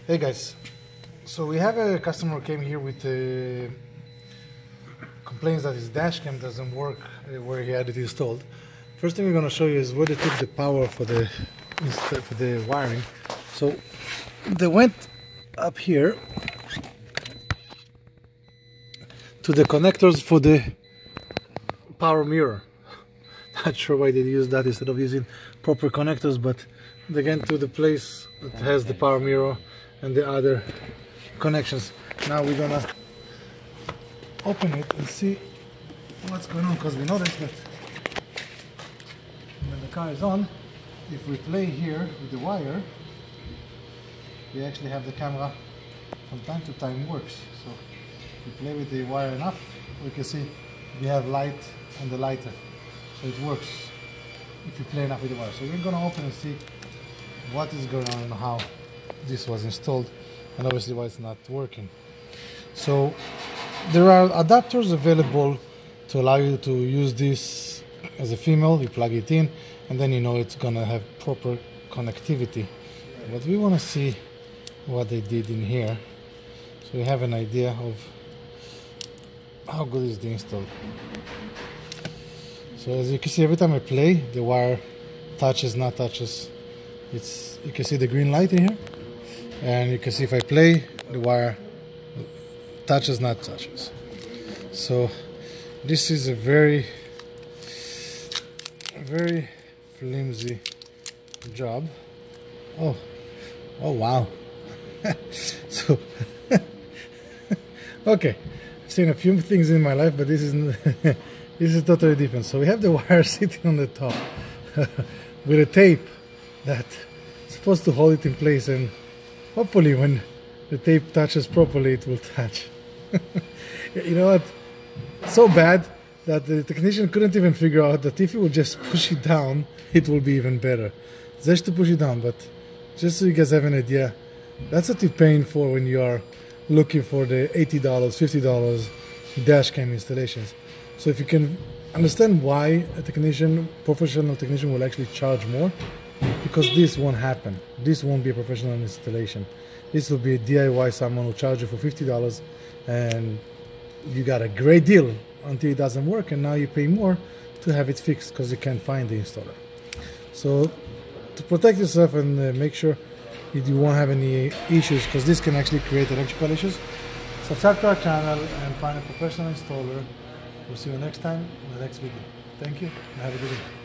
Hey guys, so we have a customer who came here with complaints that his dash cam doesn't work where he had it installed. First thing we're going to show you is where they took the power for the wiring. So they went up here to the connectors for the power mirror. Not sure why they use that instead of using proper connectors, but they went to the place that has the power mirror and the other connections. Now we're gonna open it and see what's going on, because we noticed that when the car is on, if we play here with the wire, we actually have the camera from time to time works. So if we play with the wire enough, we can see we have light on the lighter. So it works if you play enough with the wire. So we're gonna open and see what is going on and how this was installed, and obviously why it's not working. So there are adapters available to allow you to use this as a female. You plug it in and then you know it's gonna have proper connectivity. But we want to see what they did in here, so we have an idea of how good is the install. So as you can see, every time I play, the wire touches, not touches. You can see the green light in here, and you can see if I play, the wire touches, not touches. So this is a very flimsy job. Oh wow. So okay, I've seen a few things in my life, but this is this is totally different. So we have the wire sitting on the top with a tape that's supposed to hold it in place, and hopefully when the tape touches properly it will touch. You know what? So bad that the technician couldn't even figure out that if you would just push it down, it will be even better. Just to push it down, but just so you guys have an idea, that's what you're paying for when you are looking for the $80, $50 dash cam installations. So if you can understand why a technician, professional technician, will actually charge more, because this won't happen. This won't be a professional installation. This will be a DIY. Someone will charge you for $50 and you got a great deal until it doesn't work, and now you pay more to have it fixed because you can't find the installer. So to protect yourself and make sure you won't have any issues, because this can actually create electrical issues, subscribe to our channel and find a professional installer. We'll see you next time in the next video. Thank you and have a good day.